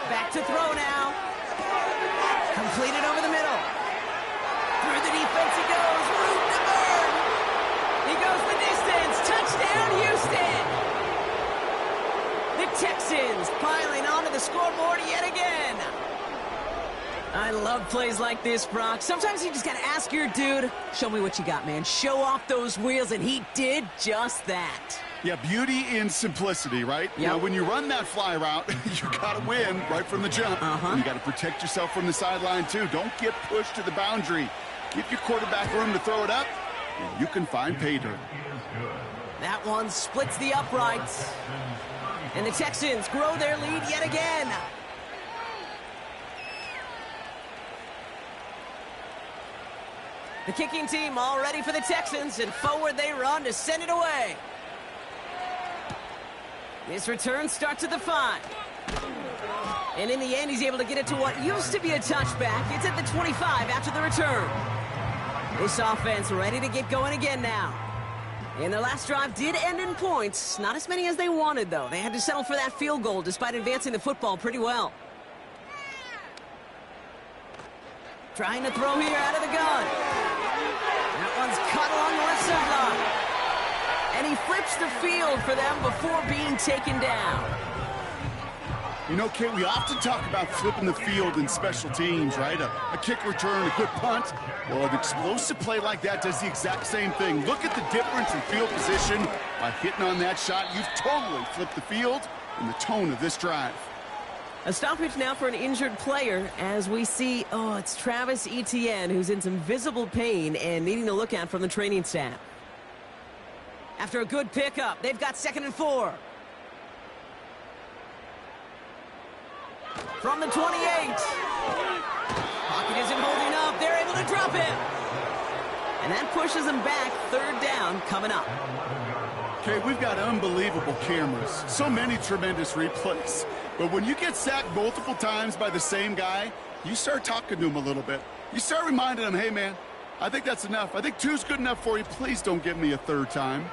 Back to throw now. Completed over the middle. Through the defense he goes. Root the bird. He goes the distance. Touchdown, Houston. The Texans piling onto the scoreboard yet again. I love plays like this, Brock. Sometimes you just got to ask your dude, show me what you got, man. Show off those wheels, and he did just that. Yeah, beauty in simplicity, right? Yep. Now, when you run that fly route, you got to win right from the jump. You got to protect yourself from the sideline, too. Don't get pushed to the boundary. Give your quarterback room to throw it up, and you can find pay dirt. That one splits the uprights. And the Texans grow their lead yet again. The kicking team all ready for the Texans, and forward they run to send it away. This return starts at the 5. And in the end, he's able to get it to what used to be a touchback. It's at the 25 after the return. This offense ready to get going again now. And their last drive did end in points. Not as many as they wanted, though. They had to settle for that field goal despite advancing the football pretty well. Trying to throw here out of the gun. That one's cut along the left sideline. And he flips the field for them before being taken down. You know, Kate, we often talk about flipping the field in special teams, right? A kick return, a good punt. Well, an explosive play like that does the exact same thing. Look at the difference in field position. By hitting on that shot, you've totally flipped the field and the tone of this drive. A stoppage now for an injured player as we see, it's Travis Etienne who's in some visible pain and needing to look at from the training staff. After a good pickup, they've got 2nd and 4. From the 28. Pocket isn't holding up. They're able to drop him. And that pushes them back. 3rd down coming up. Okay, we've got unbelievable cameras. So many tremendous replays. But when you get sacked multiple times by the same guy, you start talking to him a little bit. You start reminding him, hey, man, I think that's enough. I think 2's good enough for you. Please don't give me a 3rd time.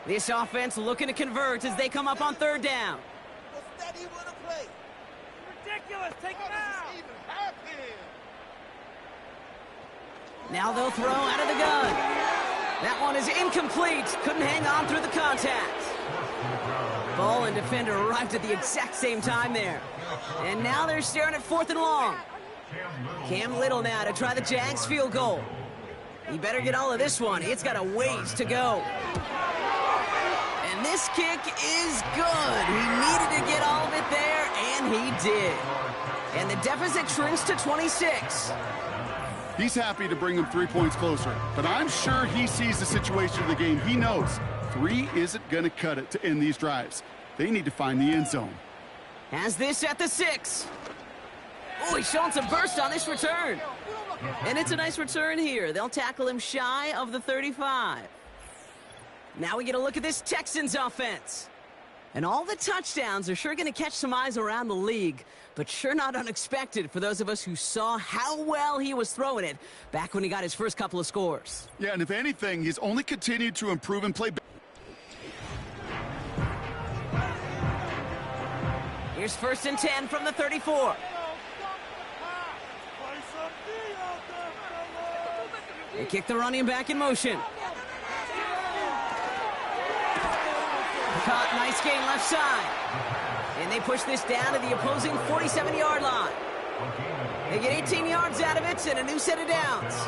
This offense looking to convert as they come up on 3rd down. Ridiculous. Take him out. Now they'll throw out of the gun. That one is incomplete. Couldn't hang on through the contact. Ball and defender arrived at the exact same time there. And now they're staring at 4th and long. Cam Little now to try the Jags field goal. He better get all of this one. It's got a ways to go. And this kick is good. He needed to get all of it there, and he did. And the deficit shrinks to 26. He's happy to bring him 3 points closer, but I'm sure he sees the situation of the game. He knows 3 isn't going to cut it to end these drives. They need to find the end zone. Has this at the 6. Oh, he's showing some burst on this return. And it's a nice return here. They'll tackle him shy of the 35. Now we get a look at this Texans offense. And all the touchdowns are sure going to catch some eyes around the league, but sure not unexpected for those of us who saw how well he was throwing it back when he got his first couple of scores. Yeah, and if anything, he's only continued to improve and play better. Here's 1st and 10 from the 34. They kick the running back in motion. Caught, nice gain left side. And they push this down to the opposing 47-yard line. They get 18 yards out of it and a new set of downs.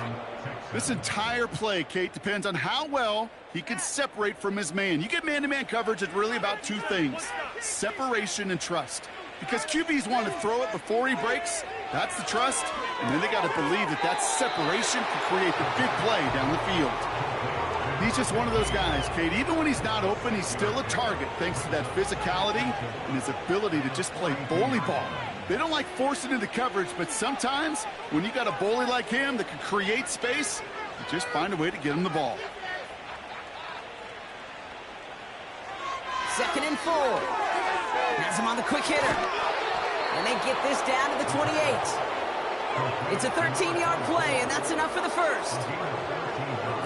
This entire play, Kate, depends on how well he can separate from his man. You get man-to-man coverage, it's really about 2 things, separation and trust. Because QBs want to throw it before he breaks, that's the trust, and then they got to believe that that separation can create the big play down the field. He's just one of those guys, Kate. Even when he's not open, he's still a target thanks to that physicality and his ability to just play bully ball. They don't like forcing into coverage, but sometimes when you got a bully like him that can create space, you just find a way to get him the ball. 2nd and 4. Has him on the quick hitter. And they get this down to the 28. It's a 13-yard play, and that's enough for the 1st.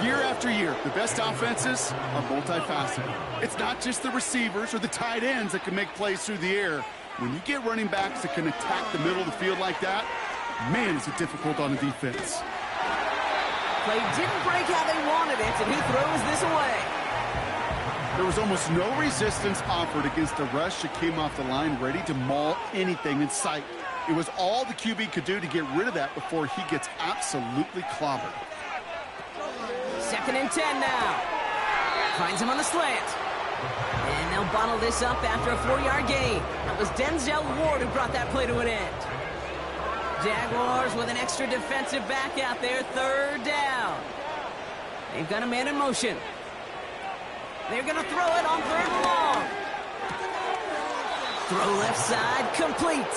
Year after year, the best offenses are multifaceted. It's not just the receivers or the tight ends that can make plays through the air. When you get running backs that can attack the middle of the field like that, man, is it difficult on the defense. Play didn't break how they wanted it, and he throws this away. There was almost no resistance offered against a rush that came off the line ready to maul anything in sight. It was all the QB could do to get rid of that before he gets absolutely clobbered. 2nd and 10 now. Finds him on the slant. And they'll bottle this up after a 4-yard gain. That was Denzel Ward who brought that play to an end. Jaguars with an extra defensive back out there. 3rd down. They've got a man in motion. They're going to throw it on 3rd and long. Throw left side, complete.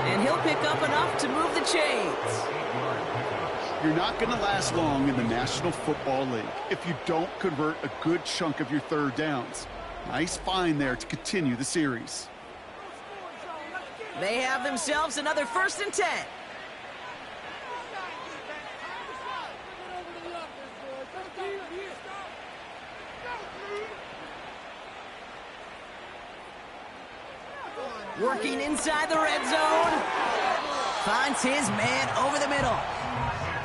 And he'll pick up enough to move the chains. You're not going to last long in the National Football League if you don't convert a good chunk of your 3rd downs. Nice find there to continue the series. They have themselves another 1st and 10. Working inside the red zone. Finds his man over the middle.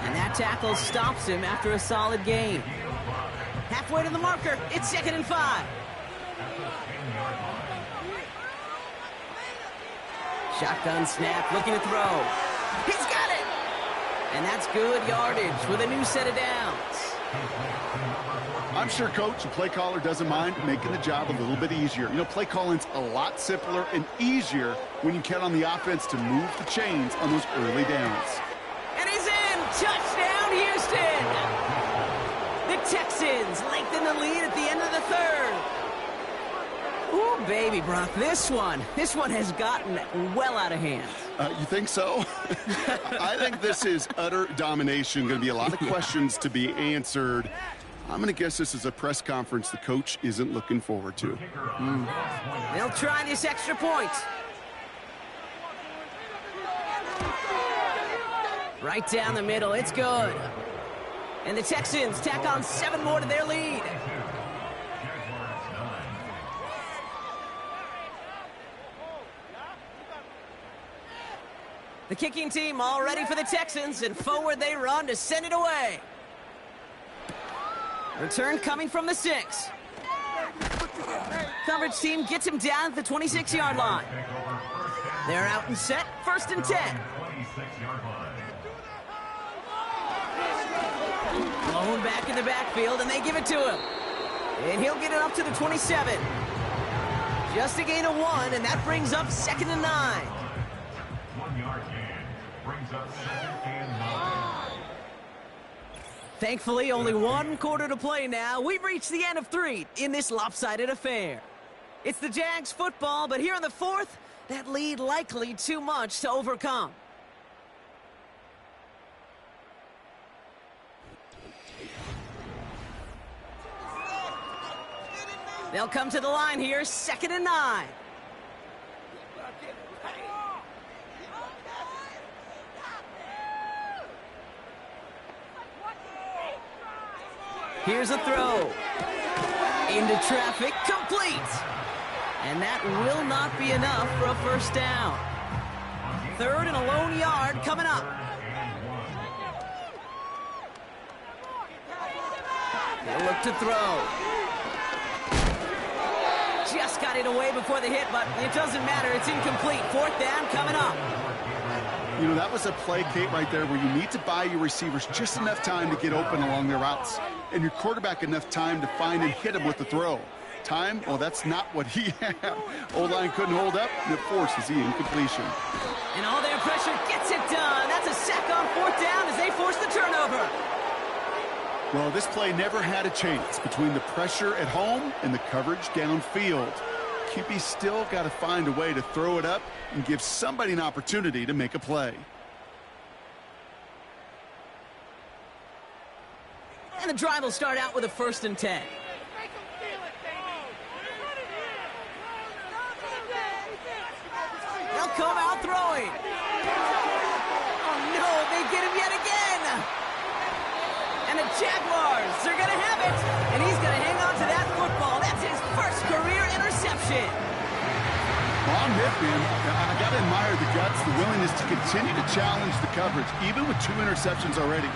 And that tackle stops him after a solid gain. Halfway to the marker, it's 2nd and 5. Shotgun snap, looking to throw. He's got it! And that's good yardage with a new set of downs. I'm sure coach and play caller doesn't mind making the job a little bit easier. You know, play calling's a lot simpler and easier when you count on the offense to move the chains on those early downs. And he's in! Touchdown, Houston! The Texans lengthen the lead at the end of the third. Ooh, baby, Brock, this one has gotten well out of hand. You think so? I think this is utter domination. Going to be a lot of questions to be answered. I'm going to guess this is a press conference the coach isn't looking forward to. They'll try this extra point. Right down the middle, it's good. And the Texans tack on 7 more to their lead. The kicking team all ready for the Texans, and forward they run to send it away. Return coming from the 6. Coverage team gets him down at the 26-yard line. They're out and set, 1st and 10. Blown back in the backfield, and they give it to him. And he'll get it up to the 27. Just a gain of 1, and that brings up 2nd and 9. 1-yard gain brings up 2nd and 9. Thankfully, only 1 quarter to play now. We've reached the end of 3 in this lopsided affair. It's the Jags football, but here in the 4th, that lead likely too much to overcome. They'll come to the line here, 2nd and 9. Here's a throw. Into traffic, complete. And that will not be enough for a 1st down. 3rd and a lone yard coming up. They'll look to throw. Just got it away before the hit, but it doesn't matter. It's incomplete. 4th down coming up. You know, that was a play, Kate, right there where you need to buy your receivers just enough time to get open along their routes, and your quarterback enough time to find and hit him with the throw. Time? Well, that's not what he had. O-line couldn't hold up, and it forces the incompletion. And all their pressure gets it done. That's a sack on 4th down as they force the turnover. Well, this play never had a chance between the pressure at home and the coverage downfield. QB still got to find a way to throw it up and give somebody an opportunity to make a play. And the drive will start out with a 1st and 10. They'll come out throwing. Oh no, they get him yet again. And the Jaguars, they're going to have it. And he's going to hang on to that football. That's his 1st career interception. Well, I'm hit, man. I got to admire the guts, the willingness to continue to challenge the coverage, even with 2 interceptions already.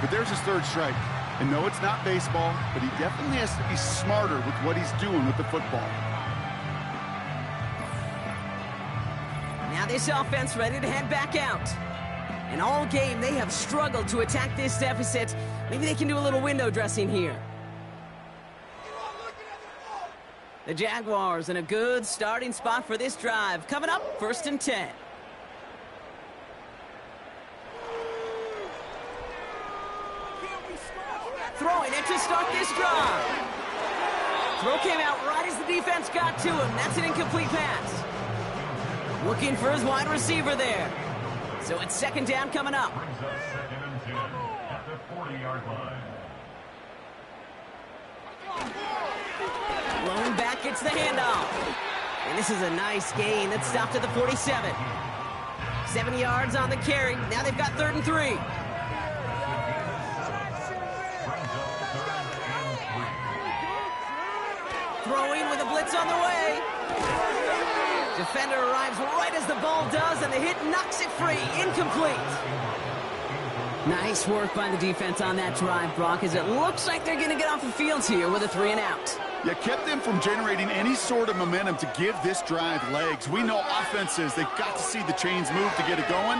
But there's his 3rd strike. And no, it's not baseball, but he definitely has to be smarter with what he's doing with the football. Now this offense ready to head back out. And all game, they have struggled to attack this deficit. Maybe they can do a little window dressing here. The Jaguars in a good starting spot for this drive. Coming up, 1st and 10. Throwing it to start this drive. Throw came out right as the defense got to him. That's an incomplete pass. Looking for his wide receiver there. So it's 2nd down coming up. Brings up 2nd and 10 at the 40-yard line. Blown back gets the handoff. And this is a nice gain that stopped at the 47. 70 yards on the carry. Now they've got 3rd and 3. Brings up 3rd and 3. Throwing with a blitz on the way. Defender arrives right as the ball does, and the hit knocks it free. Incomplete. Nice work by the defense on that drive, Brock, as it looks like they're going to get off the field here with a 3 and out. Yeah, kept them from generating any sort of momentum to give this drive legs. We know offenses, they've got to see the chains move to get it going.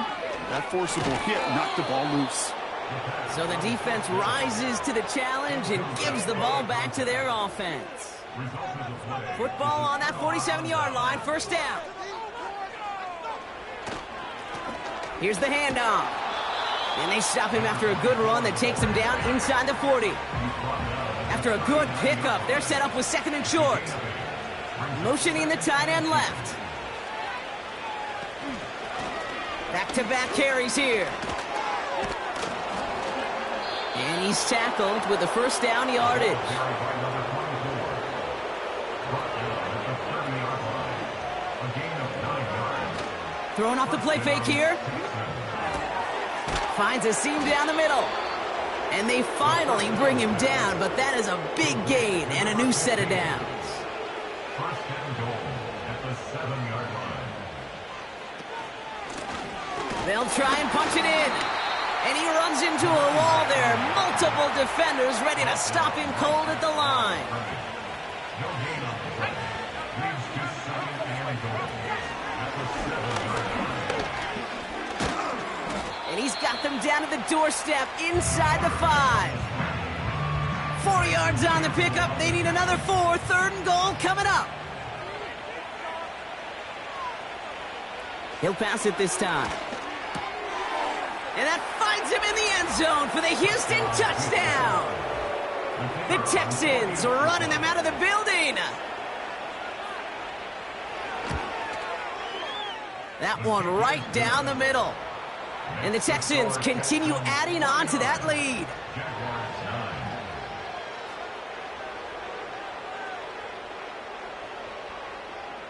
That forcible hit knocked the ball loose. So the defense rises to the challenge and gives the ball back to their offense. Football on that 47-yard line, first down. Here's the handoff. And they stop him after a good run that takes him down inside the 40. After a good pickup, they're set up with second and short. Motioning the tight end left. Back-to-back carries here. And he's tackled with the first down yardage. Throwing off the play fake here. Finds a seam down the middle. And they finally bring him down, but that is a big gain and a new set of downs. First and goal at the 7-yard line. They'll try and punch it in. And he runs into a wall there. Multiple defenders ready to stop him cold at the line. No gain on the play. Leads to second and goal at the 7-yard line. And he's got them down at the doorstep inside the 5. 4 yards on the pickup. They need another 4. Third and goal coming up. He'll pass it this time. And that finds him in the end zone for the Houston touchdown. The Texans running them out of the building. That one right down the middle. And the Texans continue adding on to that lead.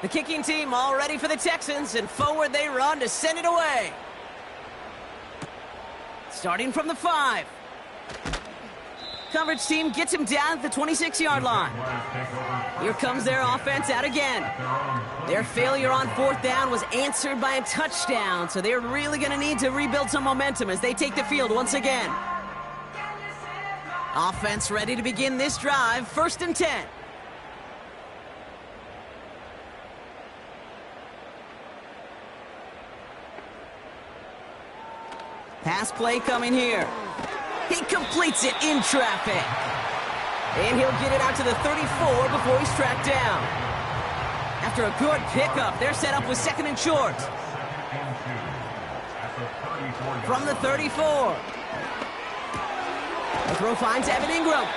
The kicking team all ready for the Texans, and forward they run to send it away. Starting from the 5. Coverage team gets him down at the 26-yard line. Here comes their offense out again. Their failure on fourth down was answered by a touchdown, so they're really going to need to rebuild some momentum as they take the field once again. Offense ready to begin this drive, first and 10. Pass play coming here. He completes it in traffic. And he'll get it out to the 34 before he's tracked down. After a good pickup, they're set up with second and short. From the 34. The throw finds Evan Ingram.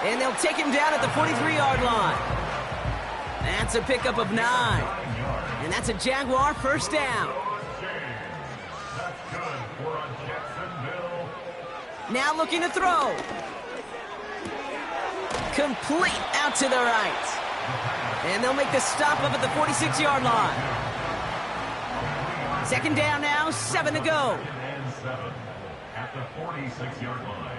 And they'll take him down at the 43-yard line. That's a pickup of 9. And that's a Jaguar first down. Now looking to throw. Complete out to the right. And they'll make the stop up at the 46-yard line. Second down now, 7 to go. And 7 at the 46-yard line.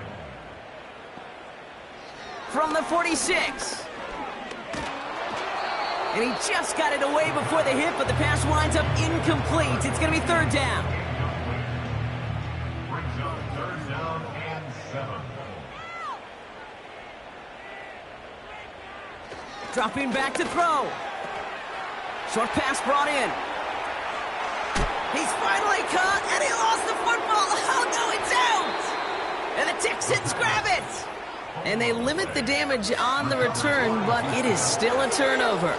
From the 46. And he just got it away before the hit, but the pass winds up incomplete. It's going to be third down. Brings up third down and 7. Dropping back to throw. Short pass brought in. He's finally caught, and he lost the football. Oh, no, it's out. And the Texans grab it. And they limit the damage on the return, but it is still a turnover.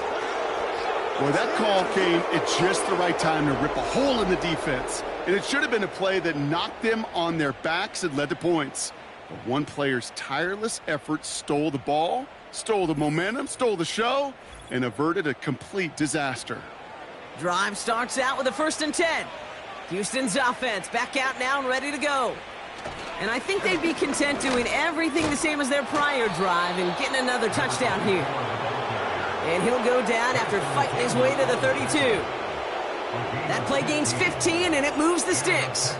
Well, that call came at just the right time to rip a hole in the defense. And it should have been a play that knocked them on their backs and led to points. But one player's tireless effort stole the ball, stole the momentum, stole the show, and averted a complete disaster. Drive starts out with a first and 10. Houston's offense back out now and ready to go. And I think they'd be content doing everything the same as their prior drive and getting another touchdown here. And he'll go down after fighting his way to the 32. That play gains 15, and it moves the sticks.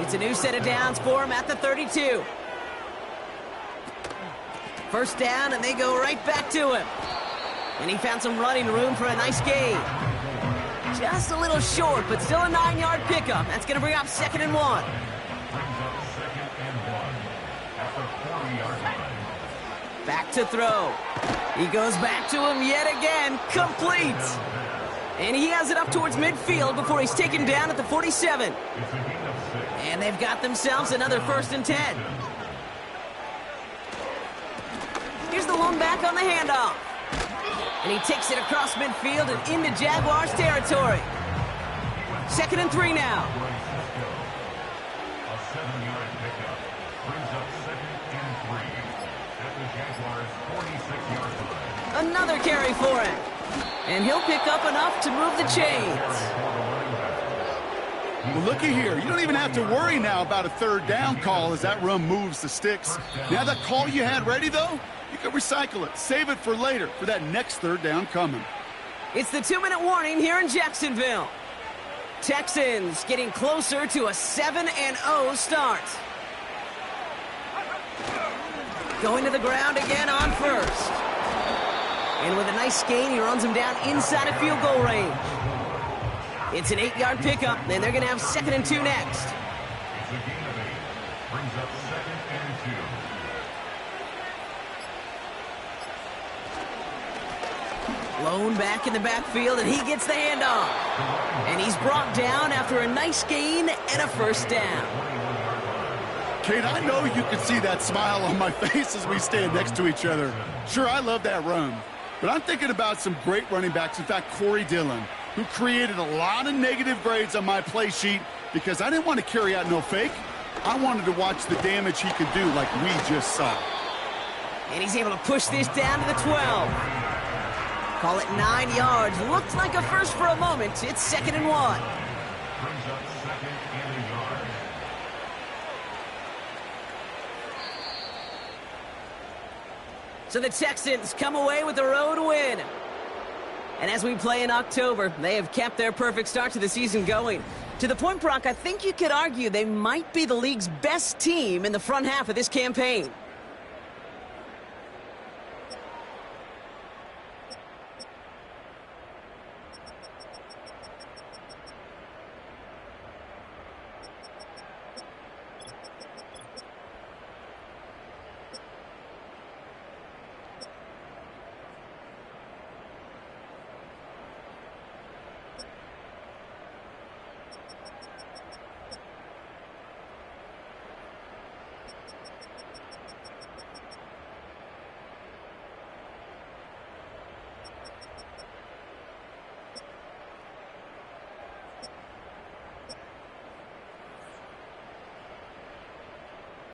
It's a new set of downs for him at the 32. First down, and they go right back to him. And he found some running room for a nice gain. Just a little short, but still a 9-yard pickup. That's going to bring up second and 1. Brings up second and 1 at the 40-yard line. Back to throw. He goes back to him yet again. Complete. And he has it up towards midfield before he's taken down at the 47. And they've got themselves another 1st and 10. Here's the lone back on the handoff. And he takes it across midfield and into Jaguars territory. 2nd and 3 now. A 7-yard pickup brings up 2nd and 3 at the Jaguars' 46-yard line. Another carry for him. And he'll pick up enough to move the chains. Well, looky here. You don't even have to worry now about a 3rd down call as that run moves the sticks. Now that call you had ready, though, you can recycle it. Save it for later for that next 3rd down coming. It's the 2-minute warning here in Jacksonville. Texans getting closer to a 7-0 start. Going to the ground again on 1st. And with a nice gain, he runs him down inside of field goal range. It's an 8-yard pickup, and they're going to have 2nd and 2 next. It's a gain of 8. Brings up 2nd and 2. Lone back in the backfield, and he gets the handoff. And he's brought down after a nice gain and a 1st down. Kate, I know you can see that smile on my face as we stand next to each other. Sure, I love that run. But I'm thinking about some great running backs. In fact, Corey Dillon, who created a lot of negative grades on my play sheet because I didn't want to carry out no fake. I wanted to watch the damage he could do like we just saw. And he's able to push this down to the 12. Call it 9 yards. Looked like a first for a moment. It's 2nd and 1. Brings up 2nd and a yard. So the Texans come away with the road win. And as we play in October, they have kept their perfect start to the season going. To the point, Brock, I think you could argue they might be the league's best team in the front half of this campaign.